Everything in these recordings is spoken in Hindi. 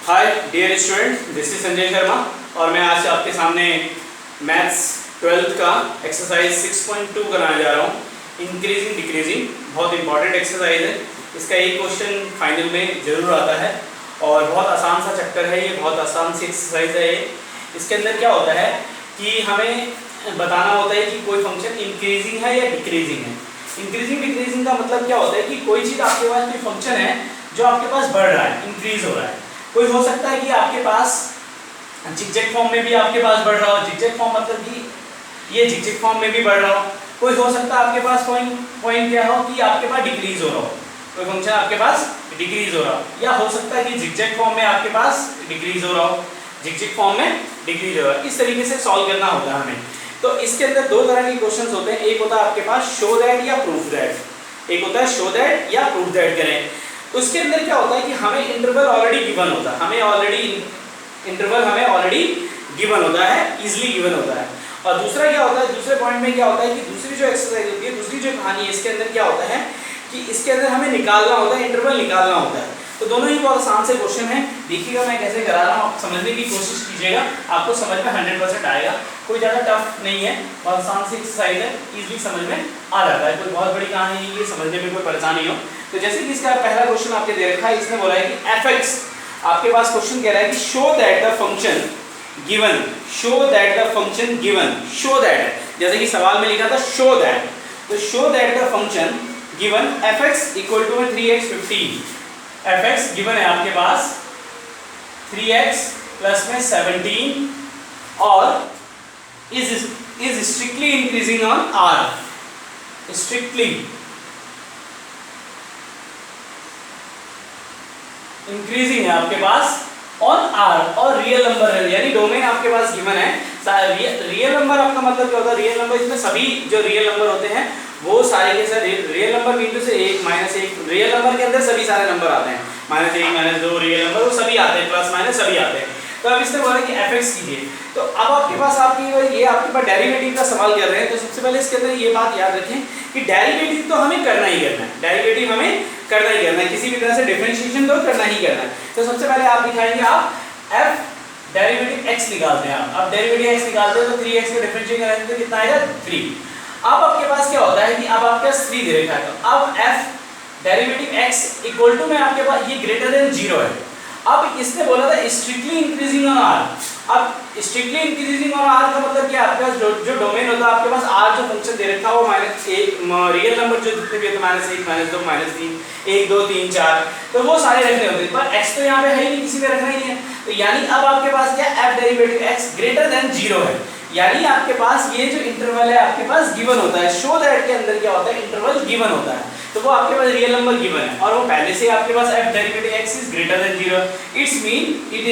Hi dear student, this is Sanjay Sharma और मैं आज आपके सामने मैथ्स 12th का एक्सरसाइज 6.2 कराने जा रहा हूँ। इंक्रीजिंग डिक्रीजिंग बहुत इंपॉर्टेंट एक्सरसाइज है। इसका एक क्वेश्चन फाइनल में जरूर आता है और बहुत आसान सा चक्कर है ये, बहुत आसान सी एक्सरसाइज है ये। इसके अंदर क्या होता है कि हमें बताना होता है कि कोई फंक्शन इंक्रीजिंग है या डिक्रीजिंग है। इंक्रीजिंग डिक्रीजिंग का मतलब क्या होता है कि कोई चीज़ आपके पास कोई फंक्शन है जो आपके पास बढ़ रहा है, इंक्रीज हो रहा है। कोई हो सकता है कि आपके पास जिगजैग फॉर्म में भी आपके पास बढ़ रहा हो, जिगजैग फॉर्म मतलब कि ये जिगजैग फॉर्म में भी बढ़ रहा हो। कोई हो सकता है आपके पास पॉइंट क्या हो कि आपके पास डिक्रीज हो रहा हो, कोई फंक्शन आपके पास डिक्रीज हो रहा हो, या हो सकता है कि जिगजैग फॉर्म में आपके पास डिक्रीज हो रहा हो, जिगजैग फॉर्म में डिक्रीज हो रहा है। इस तरीके से सॉल्व करना होता है हमें। तो इसके अंदर दो तरह के क्वेश्चंस होते हैं, एक होता है आपके पास शो दैट या प्रूफ दैट। एक होता है शो दैट या प्रूफ दैट करें। उसके अंदर क्या होता है कि हमें इंटरवल ऑलरेडी गिवन होता है, हमें ऑलरेडी गिवन होता है, इजीली गिवन होता है। और दूसरा क्या होता है, दूसरे पॉइंट में क्या होता है कि दूसरी जो एक्सरसाइज होती है, दूसरी जो कहानी है, इसके अंदर क्या होता है कि इसके अंदर हमें निकालना होता है, इंटरवल निकालना होता है। तो दोनों ही बहुत आसान से क्वेश्चन है। देखिएगा मैं कैसे करा रहा हूँ, आप समझने की कोशिश कीजिएगा, आपको समझ में 100% आएगा। कोई ज़्यादा टफ नहीं है, बहुत आसान सी एक्सरसाइज है, इजीली समझ में आ जाता है। कोई बहुत बड़ी कहानी नहीं है, समझने में कोई परेशानी हो। तो जैसे कि इसका पहला क्वेश्चन आपके दे रखा है, इसने बोला है कि f(x) आपके पास क्वेश्चन कह रहा है कि show that the function given, show that the function given, show that जैसे कि सवाल में लिखा था शो दैट, तो show that the function given f(x) equal to 3x 15। f(x) given है आपके पास 3x प्लस में 17 और is strictly increasing on r, strictly increasing है आपके पास ऑन आर, और रियल नंबर है, यानी डोमेन आपके पास गिवन है। रियल नंबर आपका मतलब क्या होता है, रियल नंबर इसमें सभी जो रियल नंबर होते हैं वो सारे के सारे रियल नंबर बिंदु से 1 -1, रियल नंबर के अंदर सभी सारे नंबर आते हैं, -1 -2 रियल नंबर वो सभी आते हैं, प्लस माइनस सभी आते हैं। तो अब इसने बोला कि f(x) कीजिए। तो अब आपके पास ये आपके पास डेरिवेटिव का सवाल कर रहे हैं। तो सबसे पहले इसके अंदर ये बात याद रखें कि डेरिवेटिव तो हमें करना ही करना है, डेरिवेटिव हमें करना ही करना है, किसी भी तरह से डिफरेंशिएशन तो करना ही करना है। तो सबसे पहले आप दिखाएंगे, आप f डेरिवेटिव x निकालते हैं। अब डेरिवेटिव x निकालते हैं तो 3x का डिफरेंशिएट करेंगे तो कितना आएगा 3। अब आपके पास क्या होता है कि अब आपके पास 3 दे रखा है, तो अब f derivative x equal to में आपके पास ये ग्रेटर देन 0 है। अब इसने बोला था स्ट्रिक्टली इंक्रीजिंग ऑन r। अब स्ट्रिक्टली इंक्रीजिंग ऑन r का मतलब क्या, आपके पास जो डोमेन होता है, आपके पास r जो फंक्शन दे रखा है वो -1 रियल नंबर जो जितने भी होते हैं -1 -2 -3 1 2 3 4, तो वो सारे रखने होते हैं, पर x तो यहाँ पे है ही नहीं, किसी में रखना ही नहीं है। तो यानी अब आपके पास क्या f derivative x greater than 0 है, यानी आपके पास ये जो इंटरवल है आपके पास गिवन होता है। शो दैट के अंदर क्या होता है, इंटरवल गिवन होता है, तो वो आपके पास रियल नंबर गिवन है और वो पहले से आपके पास f derivative x is greater than 0। It's mean it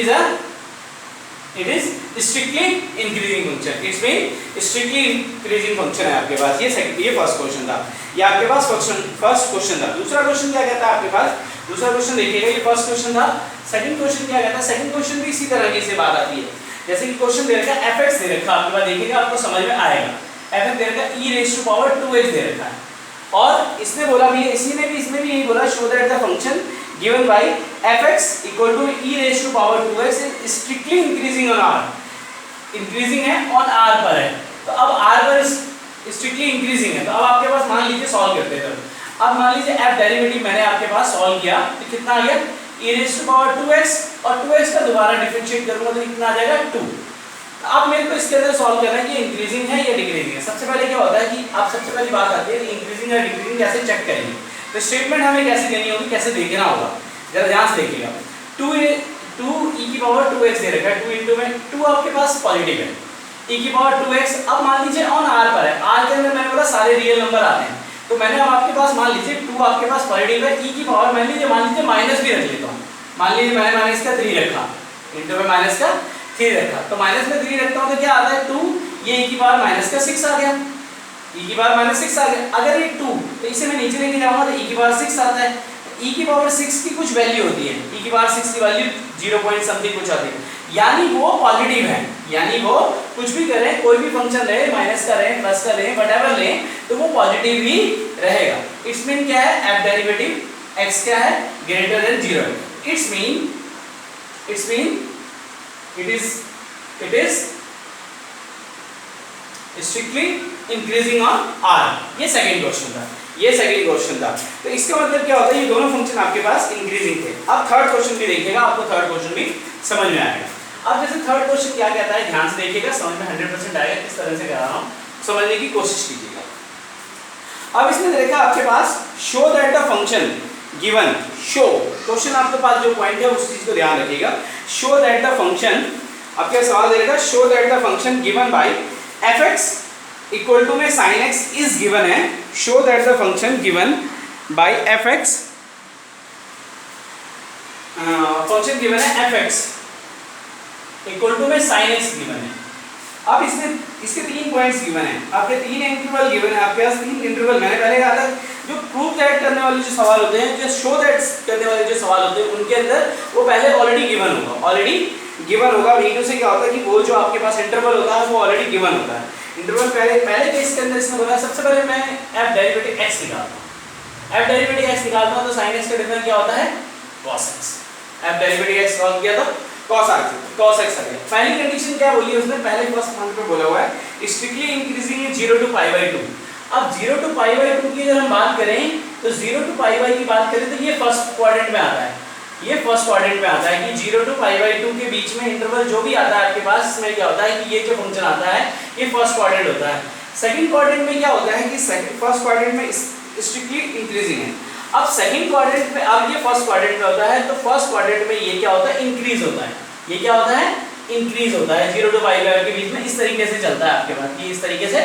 is strictly increasing function, it's mean strictly increasing function है आपके पास। ये फर्स्ट क्वेश्चन था, ये आपके पास फर्स्ट क्वेश्चन था। दूसरा क्वेश्चन क्या कहता है आपके पास, दूसरा क्वेश्चन देखिएगा, ये फर्स्ट क्वेश्चन था। सेकंड क्वेश्चन क्या कहता है, सेकंड क्वेश्चन भी इसी तरह की से बात आती है। जैसे कि क्वेश्चन दे रखा है f(x) दे रखा है आपके पास, देखिएगा आपको समझ में आएगा। f(x) दे रखा है e⁻²2x दे रखा है, और इसने बोला भी, इसमें भी यही बोला, show that the function given by f(x) equal to e⁻²2x is strictly increasing on r, increasing है ऑन r पर है। तो अब r पर स्ट्रिक्टली इंक्रीजिंग है, तो अब आपके पास मान लीजिए सॉल्व करते हैं। अब मान लीजिए f डेरिवेटिव मैंने आपके पास सॉल्व किया तो कितना आ गया e⁻²2x, और 2x का दोबारा डिफरेंशिएट करूंगा तो कितना आ जाएगा 2। अब मेरे को इसके अंदर सॉल्व करना है कि इंक्रीजिंग है या डिक्रीजिंग है। सबसे पहले क्या होता है कि आप सबसे पहली बात आती है कि इंक्रीजिंग या डिक्रीजिंग कैसे चेक करेंगे, तो स्टेटमेंट हमें कैसे देनी होगी, कैसे देखना होगा, जरा ध्यान से देखिएगा। 2e⁻²x दे रखा है, 2 इंटू में 2 आपके पास पॉजिटिव है, e⁻²x। अब मान लीजिए ऑन r पर है, r के अंदर मैंने बोला सारे रियल नंबर आते हैं, तो मैंने अब आपके पास मान लीजिए 2 आपके पास पॉजिटिव है, e की पावर मान लीजिए माइनस भी रख लेता हूँ, मान लीजिए मैंने माइनस का 3 रखा, इंटू में माइनस का 3 रखा, तो माइनस में 3 रखता हूँ तो क्या आता है 2, ये e की पावर माइनस का 6 आ गया, e की पावर -6 आ गया। अगर ये 2 तो इसे मैं नीचे लेके जाऊंगा तो e की पावर 6 आता है। e की पावर 6 की कुछ वैल्यू होती है, e की पावर 6 की वैल्यू 0 पॉइंट समथिंग कुछ आती है, यानी वो पॉजिटिव है, यानी वो कुछ भी करें, कोई भी फंक्शन रहे, माइनस का रहे, प्लस का रहे, व्हाटएवर लें, तो वो पॉजिटिव ही रहेगा। इट्स मीन क्या है, f डेरिवेटिव x क्या है, ग्रेटर देन 0 है। It's mean it's mean it is strictly increasing on r। ये सेकंड क्वेश्चन था। तो इसका मतलब क्या होता है, ये दोनों फंक्शन आपके पास इंक्रीजिंग थे। अब थर्ड क्वेश्चन भी देखिएगा, आपको थर्ड क्वेश्चन भी समझ में आएगा। अब जैसे थर्ड क्वेश्चन क्या कहता है, ध्यान से देखिएगा, समझ में 100% आएगा। किस तरह से कह रहा हूँ समझने की कोशिश कीजिएगा। अब इसमें देखा आपके पास show that the function given, show question आपके पास जो पॉइंट है उस चीज को ध्यान रखिएगा। शो दैट द फंक्शन, आपके सवाल देगा show that the function given by fx equal to में sin x इज गिवन है। Show that the function given by fx, function given है fx इक्वल टू में sin x गिवन है। अब इसमें इसके 3 पॉइंट्स गिवन है, आपके 3 इंटरवल गिवन है, आपके पास 3 इंटरवल। मैंने पहले कहा था जो प्रूव दैट करने वाले जो सवाल होते हैं, जो शो दैट करने वाले जो सवाल होते हैं, उनके अंदर वो पहले ऑलरेडी गिवन होगा। V2 से क्या होता है कि वो जो आपके पास इंटरवल होता है वो ऑलरेडी गिवन होता है। इंटरवल पहले केस के अंदर इसमें बोला, सबसे पहले मैं f डेरिवेटिव x निकालता हूं तो sin x का डिफरेंस क्या होता है cos x। f derivative x call किया तो cos x आ गया। पहली कंडीशन क्या बोली है उसने, पहले फर्स्ट पॉइंट पे बोला हुआ है स्ट्रिक्टली इंक्रीजिंग 0 to π/2। अब 0 to π/2 की अगर हम बात करें तो 0 to π/2 की बात करें तो ये फर्स्ट क्वाड्रेंट में आता है। कि 0 to π/2 के बीच में इंटरवल जो भी आता है आपके पास, इसमें क्या होता है कि ये जो फंक्शन आता है ये फर्स्ट क्वाड्रेंट होता है। सेकंड क्वाड्रेंट में क्या होता है कि फर्स्ट क्वाड्रेंट में स्ट्रिक्टली इंक्रीजिंग है। अब सेकंड क्वाड्रेंट में, अब ये फर्स्ट क्वाड्रेंट में होता है तो फर्स्ट क्वाड्रेंट में ये क्या होता है, इंक्रीज होता है। ये क्या होता है, इंक्रीज होता है 0 to π/2 के बीच में। इस तरीके से चलता है आपके पास, ये इस तरीके से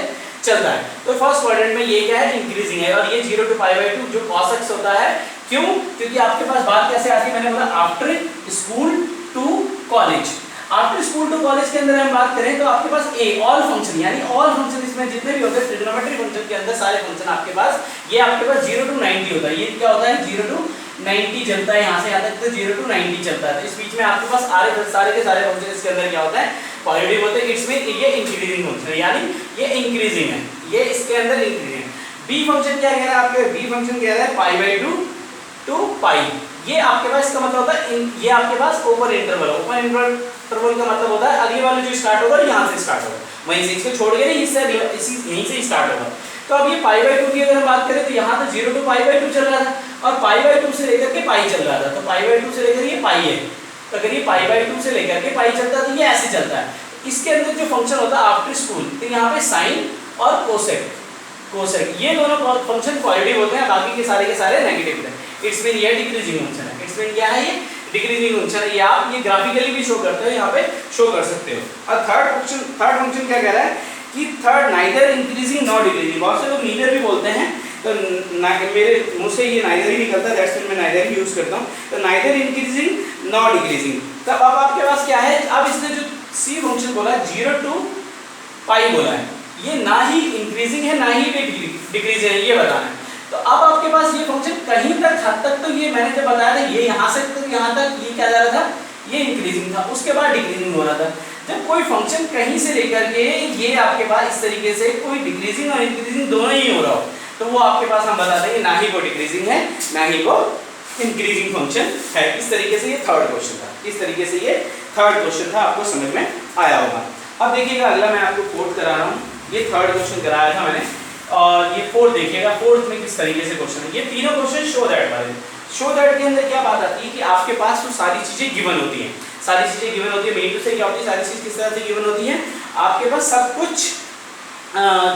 चलता है। तो फर्स्ट क्वाड्रेंट में ये क्या है, इंक्रीजिंग है। और ये 0 to π/2 जो cos x होता है, क्यों, क्योंकि आपके पास बात कैसे आती है, मैंने बोला after school to college. After school to college के अंदर हम बात करें तो आपके पास ऑल फंक्शन, यानी ऑल फंक्शन इसमें जितने भी होते हैं ट्रिग्नोमेट्री फंक्शन के अंदर सारे फंक्शन आपके पास, ये आपके पास 0 to 90 होता है। ये क्या होता है 0 to 90 चलता है, यहाँ से यहाँ तक तो 0 to 90 चलता है। तो इस बीच में आपके पास सारे के सारे फंक्शन इसके अंदर क्या होता है, पॉजिटिव होते हैं। इसमें ये इंक्रीजिंग फंक्शन है, यानी ये इंक्रीजिंग है, ये इसके अंदर इंक्रीजिंग है। बी फंक्शन क्या कह रहा है आपके, बी फंक्शन कह रहा है π/2 to π। ये आपके पास इसका मतलब होता है ये आपके पास ओपन इंटरवल का मतलब होता है अगले वाले जो स्टार्ट होगा यहाँ से स्टार्ट होगा, वहीं से इसको छोड़ के नहीं, इससे यहीं से स्टार्ट होगा। तो अब ये π/2 की अगर हम बात करें तो यहाँ तो 0 to π/2 चल रहा था और π/2 से लेकर के पाई चल रहा था। तो π/2 से लेकर ये पाई है, तो अगर ये π/2 से लेकर के पाई चलता है तो ये ऐसे चलता है। इसके अंदर जो फंक्शन होता है आफ्टर स्कूल, तो यहाँ पे साइन और कोसेक ये दोनों फंक्शन पॉजिटिव होते हैं, बाकी के सारे नेगेटिव होते हैं। इट्स मीन ये डिक्रीजिंग फंक्शन है। इट्स मीन क्या है, ये डिक्रीजिंग फंक्शन है। ये आप ये ग्राफिकली भी शो करते हो, यहाँ पे शो कर सकते हो। और थर्ड फंक्शन क्या कह रहा है कि third neither increasing not decreasing. बहुत से लोग नीदर भी बोलते हैं, तो मेरे मुंह से ये नाइदर ही निकलता है, दैट्स व्हाई मैं नाइदर ही यूज करता हूँ। तो नाइदर इंक्रीजिंग नॉट डिक्रीजिंग। तब अब आपके पास क्या है, अब इसने जो सी फंक्शन बोला 0 to π बोला है, ये ना ही इंक्रीजिंग है ना ही डिक्रीजिंग है, ये बताना है। तो अब आपके पास ये फंक्शन कहीं तक हद तक, तो ये मैंने जब बताया था ये यहाँ से तो यहाँ तक ये क्या जा रहा था, ये इंक्रीजिंग था, उसके बाद डिक्रीजिंग हो रहा था। जब कोई फंक्शन कहीं से लेकर के ये आपके पास इस तरीके से कोई डिक्रीजिंग और इंक्रीजिंग दोनों ही हो रहा हो, तो वो आपके पास हम बता देंगे ना ही वो डिक्रीजिंग है ना ही वो इंक्रीजिंग फंक्शन है। इस तरीके से ये थर्ड क्वेश्चन था, आपको समझ में आया होगा। अब देखिएगा अगला मैं आपको फोर्थ करा रहा हूँ। ये थर्ड क्वेश्चन कराया था मैंने, और ये फोर्थ देखिएगा। फोर्थ में किस तरीके से क्वेश्चन है, ये तीनों क्वेश्चन शो दैट वाले। शो दैट के अंदर क्या बात आती है कि आपके पास तो सारी चीजें गिवन होती हैं, मेन टू से क्या होती है, सारी चीज किस तरह से गिवन होती है, आपके पास सब कुछ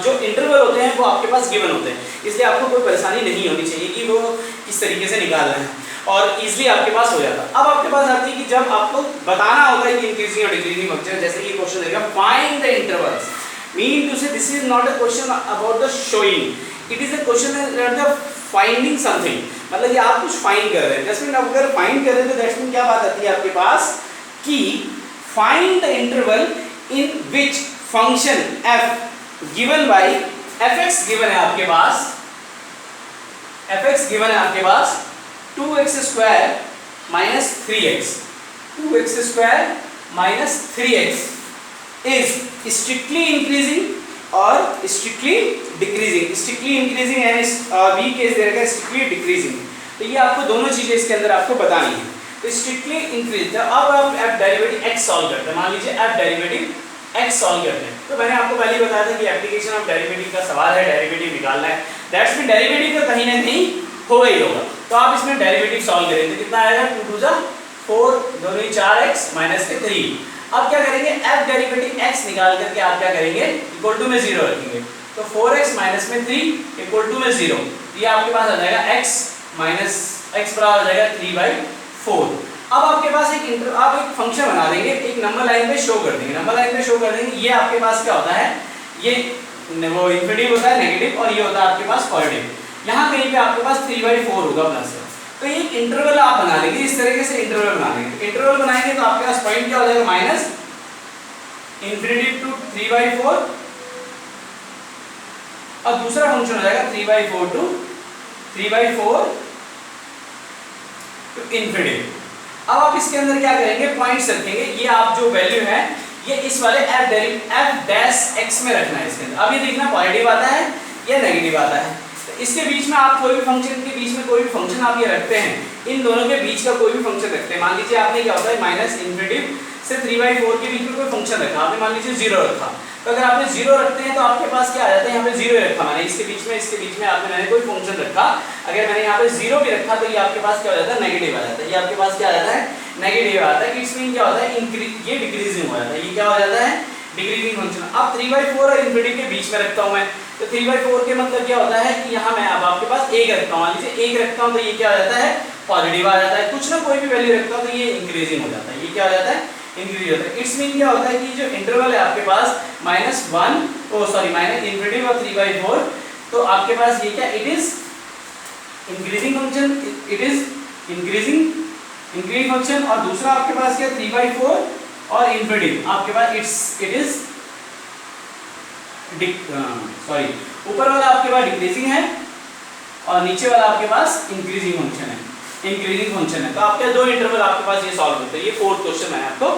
जो इंटरवल होते हैं वो आपके पास गिवन होते हैं, इसलिए आपको कोई परेशानी नहीं होनी चाहिए कि वो किस तरीके से निकाल रहे हैं, और इजीली आपके पास हो जाता। अब आपके पास आती है कि जब आपको बताना होता है कि इंक्रीजिंग और डिक्रीजिंग फंक्शन, जैसे ये क्वेश्चन देगा find the intervals, mean to say this is not a question about the showing, it is a question about the finding something. मतलब ये आप कुछ फाइंड कर रहे हैं, दैट्स मीन अगर फाइंड कर रहे हैं तो दैट्स मीन क्या बात आती है आपके पास कि find the interval in which function f given by fx given है आपके पास, fx गिवन है आपके पास 2x square minus 3x, 2x square minus 3x is strictly increasing और strictly decreasing. Strictly increasing and बी केस देगा स्ट्रिक्टली डिक्रीजिंग। तो ये आपको दोनों चीजें इसके अंदर आपको बतानी है। तो स्ट्रिक्टली इंक्रीज। अब आप एफ डेरिवेटिव x सॉल्व करते हैं, मान लीजिए एफ डेरिवेटिव x सॉल्व करते हैं, तो मैंने आपको पहले ही बताया था कि एप्लीकेशन ऑफ डेरिवेटिव का सवाल है, डेरिवेटिव निकालना है, दैट्स मीन डेरिवेटिव तो कहीं ना कहीं होगा ही होगा। तो आप इसमें डेरिवेटिव सॉल्व करेंगे तो कितना आएगा, 2 2 जा 4, 2 2 4x माइनस के 3। अब क्या करेंगे, f डेरिवेटिव x निकाल करके आप क्या करेंगे, इक्वल टू में 0 रखेंगे, तो 4x माइनस में 3 इक्वल टू में 0, ये आपके पास आ जाएगा x माइनस x बराबर आ जाएगा 3/4। अब आपके पास आप एक फंक्शन बना देंगे, एक नंबर लाइन पे शो कर देंगे, नंबर लाइन पे शो कर देंगे, ये आपके पास क्या होता है, ये वो इन्फिनिटिव होता है नेगेटिव, और ये होता है आपके पास पॉजिटिव। यहाँ कहीं पे आपके पास 3/4 होगा प्लस का, तो एक इंटरवल आप बना लेंगे, इस तरीके से इंटरवल बना लेंगे। इंटरवल बनाएंगे तो आपके पास पॉइंट क्या हो जाएगा, माइनस इन्फिनिटी टू 3/4, और दूसरा फंक्शन हो जाएगा 3/4 टू 3/4 टू इन्फिनिटी। अब आप इसके अंदर क्या करेंगे, पॉइंट्स रखेंगे, ये आप जो वैल्यू है ये इस वाले f डैश x में रखना है इसके अंदर। अब ये देखना पॉजिटिव आता है या नेगेटिव आता है, तो इसके बीच में आप कोई भी फंक्शन के बीच में कोई भी फंक्शन आप ये रखते हैं, इन दोनों के बीच का कोई भी फंक्शन रखते हैं। मान लीजिए आपने क्या होता है, माइनस इन्फिनिटी से 3/4 के बीच में कोई फंक्शन रखा, आपने मान लीजिए 0 रखा, तो अगर आपने 0 रखते हैं तो आपके पास क्या आ जाता है, यहाँ पे 0 रखा मैंने, इसके बीच में आपने मैंने कोई फंक्शन रखा, अगर मैंने यहाँ पे 0 भी रखा तो ये आपके पास क्या हो जाता है, नेगेटिव आ जाता है, ये आपके पास क्या आ जाता है, नेगेटिव आता है। इट्स मीन क्या होता है, ये डिक्रीजिंग हो जाता है, ये क्या हो जाता है, डिक्रीजिंग फंक्शन। अब 3/4 और इन्फिनिटी के बीच में रखता हूँ मैं, तो 3/4 के मतलब क्या होता है कि यहाँ मैं अब आपके पास 1 रखता हूँ, मान लीजिए 1 रखता हूँ तो ये क्या हो जाता है, पॉजिटिव आ जाता है, कुछ ना कोई भी वैल्यू रखता हूँ तो ये इंक्रीजिंग हो जाता है, ये क्या हो जाता है, इंक्रीज होता है। इट्स मीन क्या होता है कि जो इंटरवल है आपके पास माइनस इन्फिनिटी और 3/4, तो आपके पास ये क्या, it is increasing function, it is increasing function, और दूसरा आपके पास क्या, 3/4 और इन्फिनिटी आपके पास इट इज ऊपर वाला आपके पास डिक्रीजिंग है और नीचे वाला आपके पास इंक्रीजिंग फंक्शन है, तो आपके दो इंटरवल आपके पास ये सॉल्व होते हैं। ये 4th क्वेश्चन मैंने आपको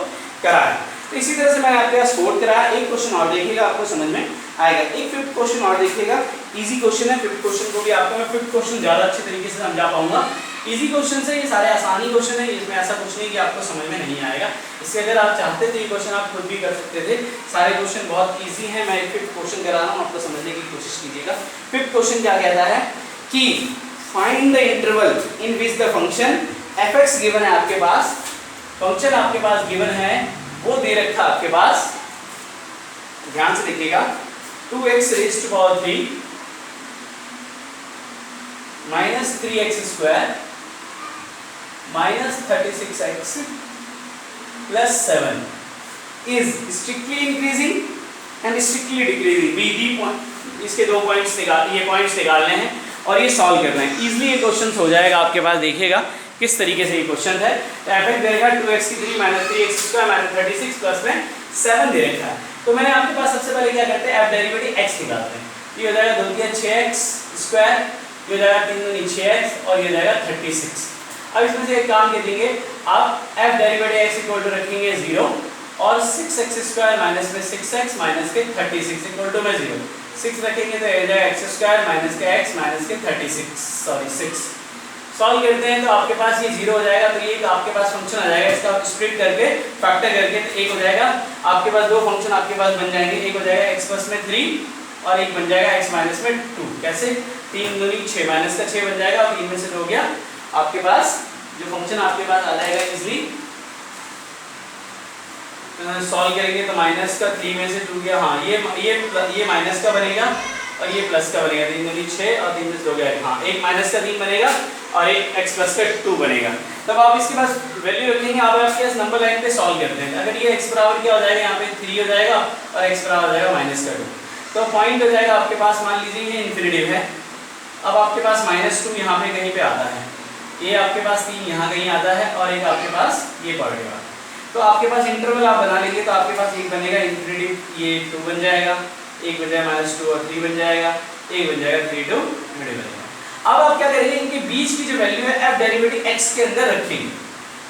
कराया, तो इसी तरह से मैंने आपके पास 4th कराया। एक क्वेश्चन और देखिएगा, आपको समझ में आएगा। एक 5th क्वेश्चन और देखिएगा, इजी क्वेश्चन है, 5th क्वेश्चन को भी आपको मैं 5th क्वेश्चन ज्यादा अच्छे तरीके से समझा पाऊंगा। इजी क्वेश्चन है, ये सारे आसानी क्वेश्चन है, इसमें ऐसा कुछ नहीं कि आपको समझ में नहीं आएगा। इससे अगर आप चाहते तो ये क्वेश्चन आप खुद भी कर सकते थे, सारे क्वेश्चन बहुत इजी हैं। मैं 5th क्वेश्चन करा रहा हूँ, आपको समझने की कोशिश कीजिएगा। 5th क्वेश्चन क्या कहता है कि find the interval in which the function fx given है, आपके पास फंक्शन आपके पास गिवन है, वो दे रखा आपके पास, ध्यान से देखिएगा, 2x raised to power 3 minus 3x square minus 36x plus 7 is strictly increasing and strictly decreasing। BD point, इसके दो पॉइंट्स निकालने हैं और ये सॉल्व करना है। इजीली ये क्वेश्चन हो जाएगा आपके पास, देखिएगा किस तरीके से ये क्वेश्चन है। तो fx दे रखा 2x3 minus 3x square minus 36 plus में 7 दे रखा है। तो मैंने आपके पास सबसे पहले क्या करते हैं, f डेरिवेटिव x निकालते हैं। ये हो जाएगा 2 × 6x स्क्वायर, ये हो जाएगा 3 × 6x और ये हो जाएगा 36। अब इसमें से एक काम करेंगे, आप f derivative x equal to रखेंगे 0 और 6x स्क्वायर माइनस में 6x माइनस के 36 इक्वल टू में 0, 6 रखेंगे तो ये हो जाएगा x स्क्वायर माइनस के x माइनस के 6। सॉल्व करते हैं तो आपके पास ये 0 हो जाएगा, तो ये आपके पास फंक्शन आ जाएगा, इसका स्प्लिट करके फैक्टर करके तो 1 हो जाएगा। आपके पास दो फंक्शन आपके पास बन जाएंगे, एक हो जाएगा x प्लस में 3 और एक बन जाएगा x माइनस में 2। कैसे, 3 दूनी 6 माइनस का 6 बन जाएगा और 3 में से 2 हो गया। आपके पास जो फंक्शन आपके पास आ जाएगा इजली सॉल्व करेंगे तो माइनस का 3 में से 2 गया, हाँ ये माइनस का बनेगा और ये प्लस का बनेगा, 3 दूनी 6 और 3 में से 2 गया, हाँ एक माइनस का 3 बनेगा और एक x प्लस का 2 बनेगा। तब आप इसके पास वैल्यू रखेंगे, आप आपके पास नंबर लाइन पे सॉल्व करते हैं। अगर ये x बराबर क्या हो जाएगा, यहाँ पे 3 हो जाएगा और x बराबर हो जाएगा माइनस का 2, तो पॉइंट हो जाएगा आपके पास, मान लीजिए ये इन्फिनिटिव है। अब आपके पास -2 यहाँ पे कहीं पे आता है, ये आपके पास 3 यहाँ कहीं आता है और एक आपके पास ये पड़ेगा। तो आपके पास इंटरवल आप बना लेंगे तो आपके पास एक बनेगा इन्फिनिटिव, ये 2 बन जाएगा, एक बन जाएगा -2 और 3 बन जाएगा, एक बन जाएगा 3 2 बनेगा। अब आप क्या करेंगे, इनके बीच की जो वैल्यू है f डेरिवेटिव x के अंदर रखेंगे,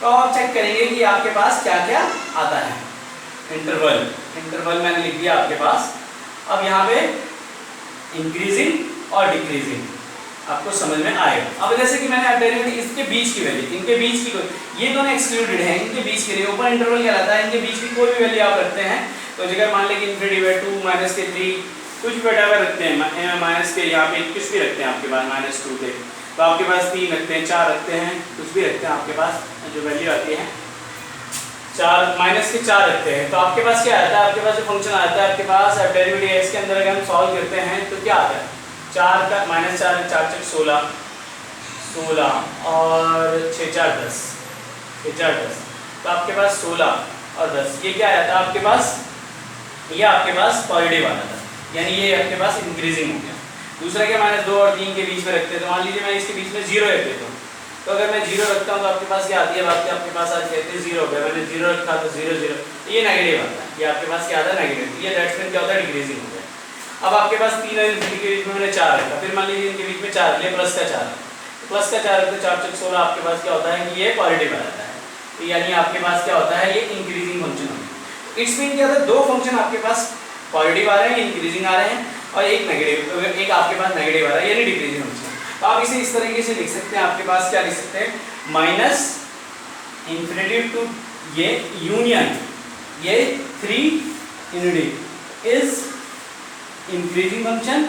तो आप चेक करेंगे कि आपके पास क्या क्या आता है। इंटरवल मैंने लिख दिया आपके पास। अब यहाँ पे इंक्रीजिंग और डिक्रीजिंग, आपको समझ में आएगा। अब जैसे कि मैंने अब डेरिवेटिव इसके बीच की वैल्यू, इनके बीच की, ये दोनों एक्सक्लूडेड हैं, इनके बीच के लिए ओपन इंटरवल कहलाता है, इनके बीच की कोई भी वैल्यू आप रखते हैं तो जगह मान लें कि इन्फिनिटी बाय 2 माइनस के 3 कुछ भी वैल्यू रखते हैं, माइनस के यहाँ पे कुछ भी रखते हैं आपके पास -2 के, तो आपके पास 3 रखते हैं, 4 रखते हैं, कुछ भी रखते हैं आपके पास जो वैल्यू आती है 4 माइनस के 4 रखते हैं, तो आपके पास क्या आता है, आपके पास जो फंक्शन आता है आपके पास डेरिवेटिव x के अंदर अगर हम सॉल्व करते हैं तो क्या आता है 4 का -4 4 6 16 और 6 4 10 6 4 10, तो आपके पास 16 और 10 ये क्या आया था आपके पास, ये आपके पास पॉजिटिव आना था, यानी ये आपके पास इंक्रीजिंग हो गया। दूसरा क्या -2 और 3 के बीच में रखते हैं, तो मान लीजिए मैं इसके बीच में 0 रख देता हूँ, तो अगर मैं 0 रखता हूँ तो आपके पास क्या आती है बात, आपके पास आज कहते हैं 0 हो गया, मैंने 0 रखा तो 0 0, ये नेगेटिव आता है, ये आपके पास क्या आता है नेगेटिव, ये दैट्स मीन क्या होता है डिक्रीजिंग हो गया। अब आपके पास 3 और इनफिनिटी के बीच में मैंने 4 रखा, फिर मान लीजिए इनके बीच में 4 ले प्लस का 4, प्लस का 4 तो 4 6 16 आपके पास क्या होता है कि ये पॉजिटिव आ जाता है, तो यानी आपके पास क्या होता है ये इंक्रीजिंग फंक्शन होता है। इट्स मीन क्या होता है दो फंक्शन आपके पास पॉजिटिव आ रहे हैं, इंक्रीजिंग आ रहे हैं, और एक नेगेटिव, एक आपके पास नेगेटिव आ रहा है यानी डिक्रीजिंग फंक्शन। तो आप इसे इस तरीके से लिख सकते हैं, आपके पास क्या लिख सकते हैं माइनस इन्फिनिटी टू ये यूनियन ये 3 infinity is increasing function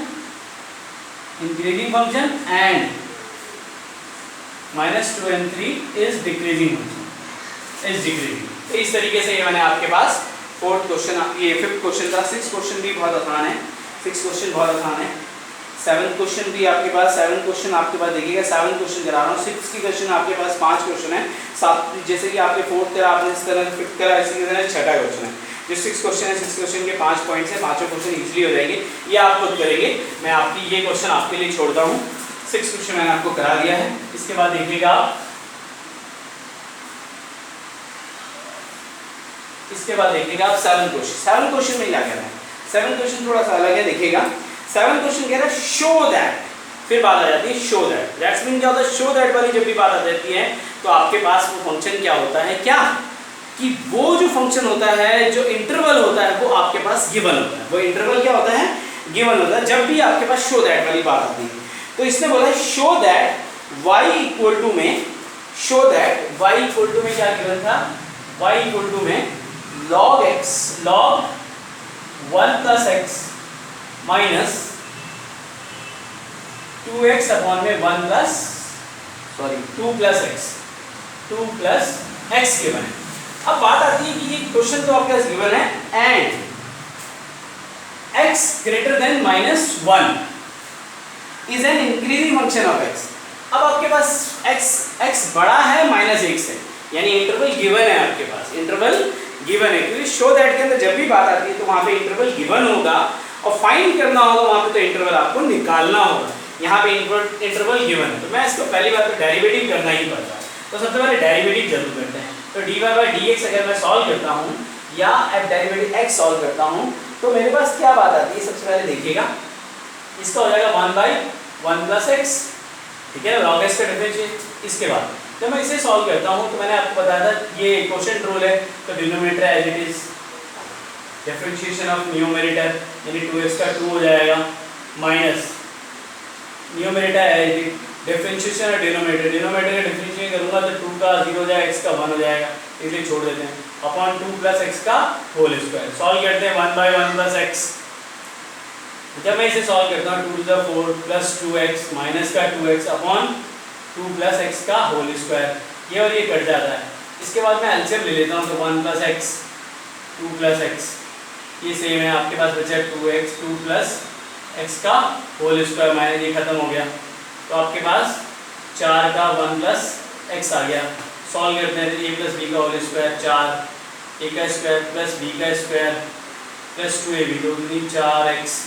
and -2 and 3 is decreasing function is decreasing. तो इस तरीके से ये मैंने आपके पास फोर्थ क्वेश्चन, ये फिफ्थ क्वेश्चन था। 6 क्वेश्चन भी बहुत आसान है, 6 क्वेश्चन बहुत आसान है। 7 क्वेश्चन भी आपके पास, 7 क्वेश्चन आपके पास देखिएगा, 7 क्वेश्चन करा रहा हूँ। 6 की क्वेश्चन आपके पास 5 क्वेश्चन है, 7 जैसे कि आपके फोर्थ करा आपने इस तरह फिफ्थ करा, इसी तरह 6ठा क्वेश्चन है। जो 6 क्वेश्चन है 6 क्वेश्चन के 5 पॉइंट्स है, पांचों क्वेश्चन इजीली हो जाएंगे, ये आप खुद करेंगे, मैं आपकी ये क्वेश्चन आपके लिए छोड़ता हूँ। 6 क्वेश्चन मैंने आपको करा दिया है। इसके बाद देखिएगा आप, इसके बाद देखिएगा आप 7 क्वेश्चन। 7 क्वेश्चन में क्या कहना है, 7 क्वेश्चन थोड़ा सा अलग है, देखिएगा 7 क्वेश्चन कह रहा है शो दैट, फिर बात आ जाती है शो दैट। दैट्स मीन क्या होता है, शो दैट वाली जब भी बात आ जाती है तो आपके पास वो फंक्शन क्या होता है, क्या कि वो जो फंक्शन होता है, जो इंटरवल होता है वो आपके पास गिवन होता है, वो इंटरवल क्या होता है गिवन होता है जब भी आपके पास शो दैट वाली बात आती है। तो इसने बोला है show that y equal to में, show that y equal to में क्या गिवन था, y इक्वल टू में log x log 1 plus x minus 2x upon में 1 प्लस 2 प्लस x गिवन है। अब बात आती है कि ये क्वेश्चन तो आपके पास गिवन है and x greater than -1 is an increasing function of x। अब आपके पास x बड़ा है -1 से, यानी इंटरवल गिवन है आपके पास, इंटरवल गिवन है, क्योंकि शो दैट के अंदर जब भी बात आती है तो वहां पे इंटरवल गिवन होगा और फाइंड करना होगा वहां पे, तो इंटरवल आपको निकालना होगा। यहाँ पे इंटरवल गिवन है तो मैं इसको पहली बात तो डेरिवेटिव करना ही पड़ता है, तो सबसे पहले डेरिवेटिव जरूर करते हैं। तो dy/dx अगर मैं सॉल्व करता हूँ या एफ डेरिवेटिव x सॉल्व करता हूँ तो मेरे पास क्या बात आती है, सबसे पहले देखिएगा इसका हो जाएगा 1/1 प्लस x, ठीक है, log x का डिफरेंशिएट। इसके बाद जब मैं इसे सॉल्व करता हूँ तो मैंने आपको बताया था ये क्वोशिएंट रूल है, तो denominator as it is, differentiation of numerator यानी 2x का 2 हो जाएगा minus numerator as it differentiation of denominator, denominator का डिफरेंशिएट करूंगा तो 2 का 0 हो जाएगा, x का 1 हो जाएगा, इसलिए छोड़ देते हैं, अपॉन 2 प्लस x का होल स्क्वायर। सॉल्व करते हैं 1/1 प्लस x। जब मैं इसे सॉल्व करता हूँ 2 to the 4 plus 2x minus का 2x अपॉन 2 प्लस x का होल स्क्वायर, ये और ये कट जाता है। इसके बाद मैं एलसीएम ले लेता हूँ तो 1 प्लस x 2 प्लस x, ये सेम है, आपके पास बचा 2x 2 प्लस x का होल स्क्वायर माइनस ये खत्म हो गया, तो आपके पास 4 का 1 प्लस x आ गया। सॉल्व करते हैं तो a प्लस b का होल स्क्वायर 4, a का स्क्वायर प्लस b का स्क्वायर प्लस 2ab, तो 4x,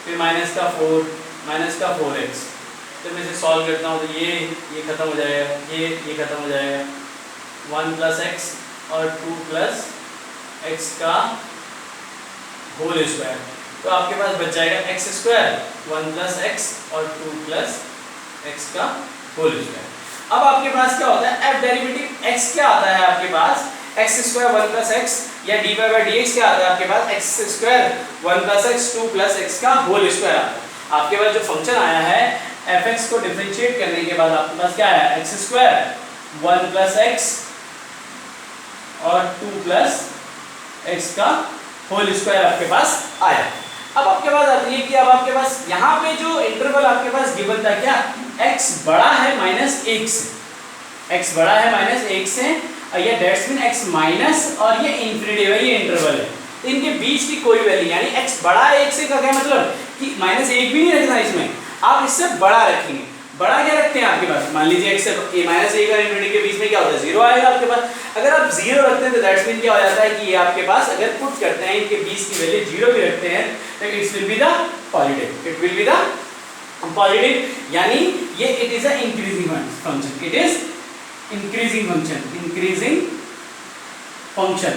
फिर माइनस का 4x। तो मैं इसे सॉल्व करता हूँ तो ये खत्म हो जाएगा, ये खत्म हो जाएगा, 1 प्लस x और 2 प्लस x का होल स्क्वायर, तो आपके पास बच जाएगा x स्क्वायर 1 प्लस x और 2 प्लस x का होल स्क्वायर। अब आपके पास क्या होता है, f डेरिवेटिव x क्या आता है आपके पास, x स्क्वायर 1 प्लस x, या dy/dx क्या आता है आपके पास, x square 1 plus x 2 plus x का होल स्क्वायर आता है। आपके पास जो फंक्शन आया है fx को डिफरेंशिएट करने के बाद आपके पास क्या है, एक्स स्क्वायर 1 प्लस एक्स और 2 प्लस एक्स का होल स्क्वायर आपके पास आया। अब आपके पास आती है कि अब आपके पास यहाँ पे जो इंटरवल आपके पास गिवन था क्या, x बड़ा है -1 से, x बड़ा है -1 से, ये दैट्स मीन x माइनस और ये इंफिनिटी है, ये इंटरवल है, तो इनके बीच की कोई वैल्यू यानी x बड़ा है 1 से का क्या मतलब कि -1 भी नहीं रखना इसमें, आप इससे बड़ा रखेंगे। बड़ा क्या रखते हैं आपके पास, मान लीजिए x से -1 और इंफिनिटी के बीच में क्या होता है, 0 आएगा आपके पास। अगर आप 0 रखते हैं तो दैट्स मीन क्या हो जाता है कि ये आपके पास अगर पुट करते हैं इनके बीच की वैल्यू 0 भी रखते हैं तो it will be the positive, it will be the positive, यानी ये it is a increasing function, it is increasing function,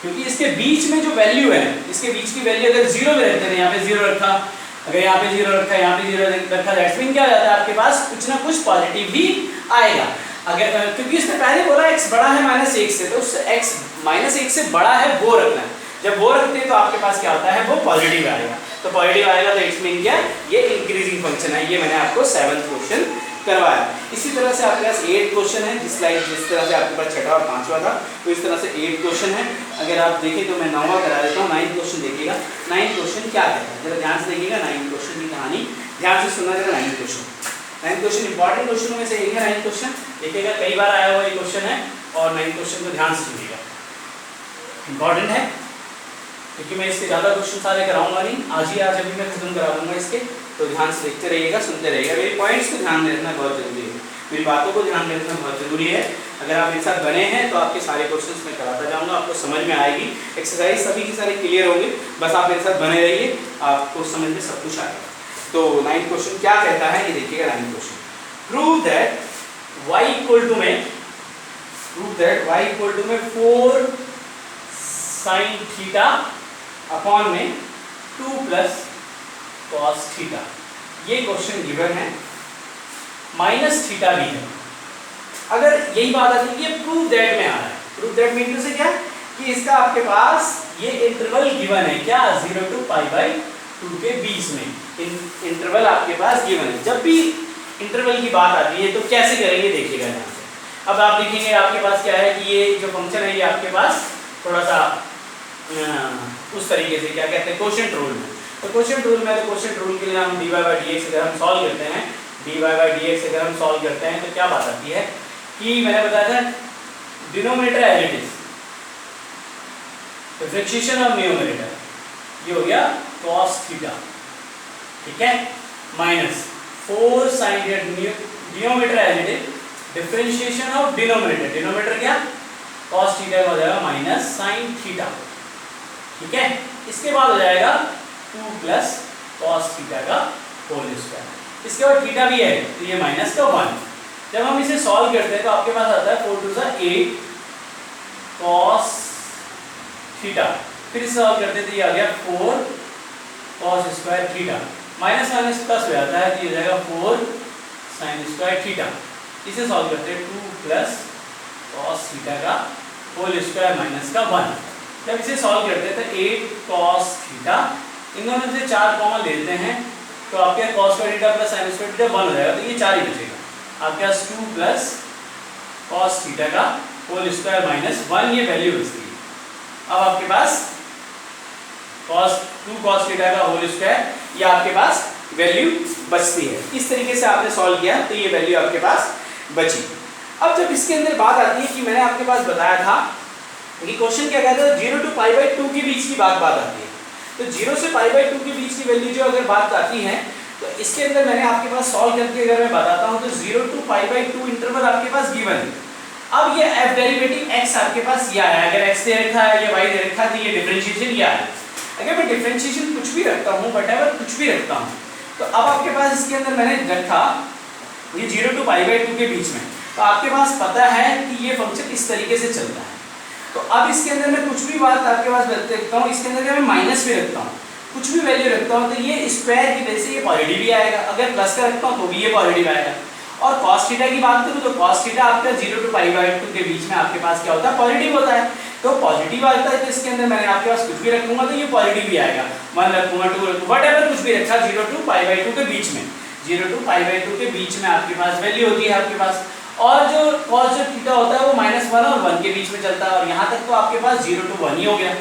क्योंकि इसके बीच में जो वैल्यू है, इसके बीच की वैल्यू अगर 0 भी रखते हैं, यहाँ पे 0 रखा, अगर यहाँ पे 0 रखा, यहाँ पे 0 रखा, दैट्स मीन क्या हो जाता है आपके पास कुछ ना कुछ पॉजिटिव भी आएगा। अगर क्योंकि इसने पहले बोला x बड़ा है -1 से, तो उस x -1 से बड़ा है वो रखना है, जब वो रखते हैं तो आपके पास क्या होता है, वो पॉजिटिव आएगा, तो पॉजिटिव आएगा तो इट्स मीन क्या, ये इंक्रीजिंग फंक्शन है। ये मैंने आपको 7th क्वेश्चन करवाया। इसी तरह से आपके पास 8 क्वेश्चन है, जिस तरह से आपके पास छठा और पांचवा था, तो इस तरह से 8 क्वेश्चन है। अगर आप देखें तो मैं 9वां करा देता हूँ, 9th क्वेश्चन देखिएगा। 9th क्वेश्चन क्या कहता है, जरा ध्यान से देखिएगा 9th क्वेश्चन की कहानी, ध्यान से सुनना जरा। 9th क्वेश्चन इंपॉर्टेंट क्वेश्चनों में से एक है। 9th क्वेश्चन देखिएगा, कई बार आया हुआ ये क्वेश्चन है, और 9th क्वेश्चन को ध्यान से सुनिएगा, इंपॉर्टेंट है, क्योंकि मैं इसके ज़्यादा क्वेश्चन सारे कराऊंगा नहीं, आज अभी मैं खत्म करा दूंगा इसके, तो ध्यान से देखते रहिएगा, सुनते रहिएगा। मेरी पॉइंट्स को ध्यान में रखना बहुत जरूरी है, मेरी बातों को ध्यान में रखना बहुत जरूरी है। अगर आप मेरे साथ बने हैं तो आपके सारे क्वेश्चंस मैं कराता जाऊंगा, आपको समझ में आएगी, एक्सरसाइज सभी की सारे क्लियर होंगे, बस आप मेरे साथ बने रहिए, आपको समझ में सब कुछ आएगा। तो 9th क्वेश्चन क्या कहता है, ये देखिएगा। 9th question, prove that y equal to में 4 sin थीटा अपॉन में 2 प्लस cos थीटा, ये क्वेश्चन गिवन है, माइनस थीटा भी है। अगर यही बात आती है कि प्रूव दैट में आ रहा है, प्रूव दैट मीन से क्या कि इसका आपके पास ये इंटरवल गिवन है क्या, 0 to π/2 के बीच में इंटरवल आपके पास गिवन है। जब भी इंटरवल की बात आती है तो कैसे करेंगे देखिएगा यहाँ से। अब आप देखेंगे आपके पास क्या है कि ये जो फंक्शन है ये आपके पास थोड़ा सा उस तरीके से क्या कहते हैं, क्वोशिएंट रूल में। तो क्वोशिएंट रूल में, तो क्वोशिएंट रूल के लिए हम dy/dx अगर हम सॉल्व करते हैं, dy/dx अगर हम सॉल्व करते हैं तो क्या बात आती है कि मैंने बताया था denominator as it is, differentiation of numerator, ये हो गया cos थीटा, ठीक है, minus 4 sin denominator as it is, differentiation of denominator, denominator क्या cos थीटा का हो जाएगा माइनस sin थीटा, ठीक है। इसके बाद हो जाएगा 2 प्लस cos थीटा का होल स्क्वायर, इसके बाद थीटा भी है तो ये माइनस का 1। जब हम इसे सॉल्व करते हैं तो आपके पास आता है 4 2 8 cos थीटा, फिर इसे सॉल्व करते हैं तो ये आ गया 4 cos square theta, minus minus plus हो जाता है तो ये हो जाएगा 4 sin स्क्वायर थीटा। इसे सॉल्व करते हैं 2 प्लस cos थीटा का होल स्क्वायर माइनस का 1। जब इसे सॉल्व करते हैं तो 8 cos थीटा, इन दोनों से 4 कॉमन लेते हैं तो आपके cos square theta plus sin square theta 1 हो जाएगा, तो ये 4 ही बचेगा आपके पास 2 प्लस cos थीटा का होल स्क्वायर माइनस 1, ये वैल्यू बचती है। अब आपके पास 2 cos थीटा का होल स्क्वायर, ये आपके पास वैल्यू बचती है। इस तरीके से आपने सॉल्व किया तो ये वैल्यू आपके पास बची। अब जब इसके अंदर बात आती है कि मैंने आपके पास बताया था कि क्वेश्चन क्या कहता है, 0 to π/2 के बीच की बात आती है, तो 0 से π/2 के बीच की वैल्यू जो अगर बात आती है तो इसके अंदर मैंने आपके पास सॉल्व करके अगर मैं बताता हूं तो 0 to π/2 इंटरवल आपके पास गिवन है। अब ये f डेरिवेटिव x आपके पास यह है, अगर x दे रखा है या y दे रखा है तो ये डिफरेंशिएशन यह है। अगर मैं डिफरेंशिएशन कुछ भी रखता हूं, व्हाटएवर कुछ भी रखता हूं, तो अब आपके पास इसके अंदर मैंने रखा ये 0 to π/2 के बीच में, तो आपके पास पता है कि ये फंक्शन इस तरीके से चलता है। तो अब इसके अंदर मैं कुछ भी बात आपके पास रखता हूँ, इसके अंदर मैं माइनस भी रखता हूँ, कुछ भी वैल्यू रखता हूँ तो ये स्क्वायर की वजह से ये पॉजिटिव भी आएगा, अगर प्लस का रखता हूँ तो भी ये पॉजिटिव आएगा। और cos थीटा की बात करूँ तो cos थीटा आपका 0 to π/2 के बीच में आपके पास क्या होता है, पॉजिटिव होता है। तो पॉजिटिव आता है तो इसके अंदर मैंने आपके पास कुछ भी रखूंगा तो ये पॉजिटिव भी आएगा, 1 रखूंगा 2 रखूंगा, व्हाटएवर कुछ भी रखा 0 to π/2 के बीच में, 0 to π/2 के बीच में आपके पास वैल्यू होती है आपके पास। और जो cos जो थीटा होता है वो -1 और 1 के बीच में चलता है। और यहाँ तक तो आपके पास 0 to 1 ही हो गया,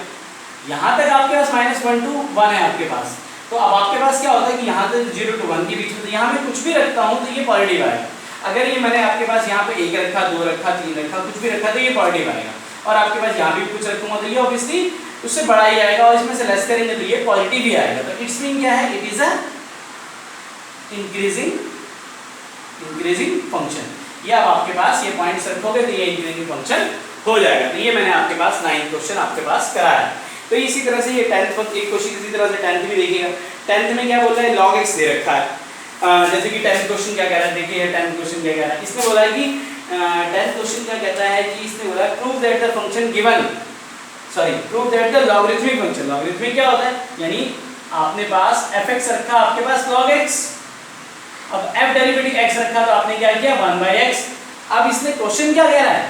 यहाँ तक आपके पास -1 to 1 है आपके पास। तो अब आपके पास क्या होता है कि यहाँ तक 0 to 1 के बीच में, तो यहाँ मैं कुछ भी रखता हूँ तो ये पॉजिटिव आएगा। अगर ये मैंने आपके पास यहाँ पे 1 रखा, 2 रखा, 3 रखा, कुछ भी रखा तो ये पॉजिटिव आएगा। और आपके पास यहाँ भी कुछ रखूंगा तो ये ऑब्वियसली उससे बड़ा ही आएगा, और इसमें से लेस करेंगे तो ये पॉजिटिव ही आएगा। तो इट्स मीन क्या है, it is a increasing function. ये अब आपके पास ये पॉइंट्स रखोगे तो ये इंक्रीजिंग फंक्शन हो जाएगा। तो ये मैंने आपके पास 9th क्वेश्चन आपके पास कराया। तो इसी तरह से ये 10th एक क्वेश्चन इसी तरह से 10th भी देखिएगा। 10th में क्या बोल रहा है, log x दे रखा है। जैसे कि 10th क्वेश्चन क्या कह रहा है, देखिए 10th क्वेश्चन क्या कह रहा है। इसने बोला है कि 10th क्वेश्चन क्या कहता है कि इसने बोला prove that the function given, prove that the logarithmic function. Logarithmic क्या होता है, यानी आपने पास fx रखा, आपके पास log x, अब f डेरिवेटिव x रखा तो आपने क्या किया 1/x। अब इसने क्वेश्चन क्या कह रहा है,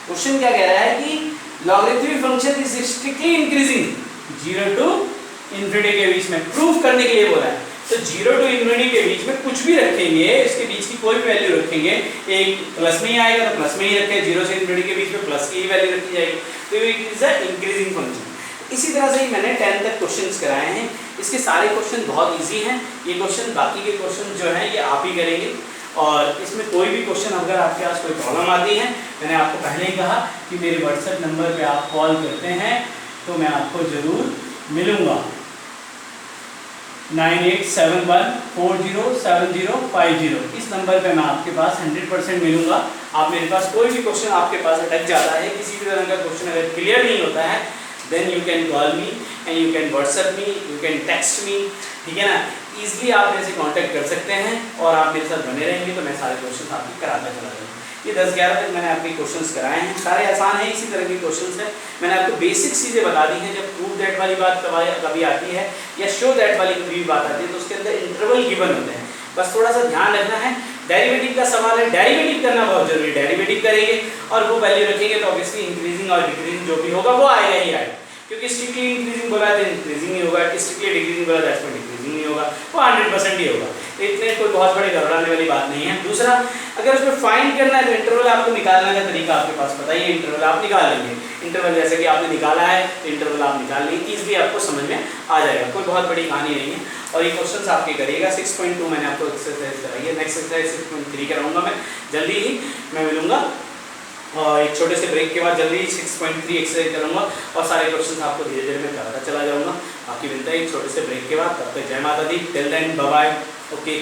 क्वेश्चन क्या कह रहा है कि logarithmic function is strictly increasing 0 to infinity के बीच में, प्रूफ करने के लिए बोला है। तो 0 to इन्फिनिटी के बीच में कुछ भी रखेंगे, इसके बीच की कोई भी वैल्यू रखेंगे, एक प्लस में ही आएगा तो प्लस में ही रखें, 0 से इन्फिनिटी के बीच में प्लस की ही वैल्यू रखी जाएगी, तो it is a increasing function. इसी तरह से ही मैंने 10 तक क्वेश्चंस कराए हैं। इसके सारे क्वेश्चन बहुत इजी हैं। ये क्वेश्चन, बाकी के क्वेश्चन जो हैं ये आप ही करेंगे। और इसमें कोई भी क्वेश्चन अगर आपके पास कोई प्रॉब्लम आती है, मैंने आपको पहले ही कहा कि मेरे व्हाट्सएप नंबर पे आप कॉल करते हैं तो मैं आपको ज़रूर मिलूँगा। 9871407050 इस नंबर पे मैं आपके पास 100% मिलूँगा। आप मेरे पास कोई भी क्वेश्चन आपके पास अटक जाता है, किसी भी तरह का क्वेश्चन अगर क्लियर नहीं होता है, then you can call me and you can WhatsApp me, you can text me, ठीक है ना। ईजिली आप मेरे से कांटेक्ट कर सकते हैं और आप मेरे साथ बने रहेंगे तो मैं सारे क्वेश्चन आपके कराता चला जाऊँगा। ये 10-11 तक मैंने आपके क्वेश्चंस कराए हैं, सारे आसान हैं, इसी तरह के क्वेश्चंस हैं। मैंने आपको बेसिक चीज़ें बता दी हैं। जब प्रूव दैट वाली बात कभी आती है या शो दैट वाली कभी भी बात आती है तो उसके अंदर इंटरवल गिवन होते हैं, बस थोड़ा सा ध्यान रखना है। डेरिवेटिव का सवाल है, डेरिवेटिव करना बहुत जरूरी है। डेरिवेटिव करेंगे और वो वैल्यू रखेंगे तो ऑब्वियसली इंक्रीजिंग और डिक्रीजिंग जो भी होगा वो आएगा ही आएगा, क्योंकि स्ट्रिक्टली इंक्रीजिंग बोला है तो इंक्रीजिंग ही होगा, स्ट्रिक्टली डिक्रीजिंग बोला तो डिक्रीजिंग ही होगा, वो 100% ही होगा। तो इतने कोई बहुत बड़े घबराने वाली बात नहीं है। दूसरा, अगर उसमें फाइंड करना है तो इंटरवल आपको निकालने का तरीका आपके पास पता ही है, इंटरवल आप निकाल लेंगे। इंटरवल जैसे कि आपने निकाला है तो इंटरवल आप निकाल लेंगे, ईजिली आपको समझ में आ जाएगा, कोई बहुत बड़ी कहानी नहीं है। और ये क्वेश्चन आपके करिएगा। 6.2 मैंने आपको एक्सरसाइज कराई है, नेक्स्ट एक्सरसाइज 6.3 कराऊंगा मैं जल्दी ही, मैं मिलूंगा और एक छोटे से ब्रेक के बाद जल्दी 6.3 एक्सरसाइज करूंगा और सारे क्वेश्चंस आपको धीरे धीरे मैं कराता चला जाऊंगा। बाकी मिलता है एक छोटे से ब्रेक के बाद, तब तक जय माता दी, till then bye bye, okay.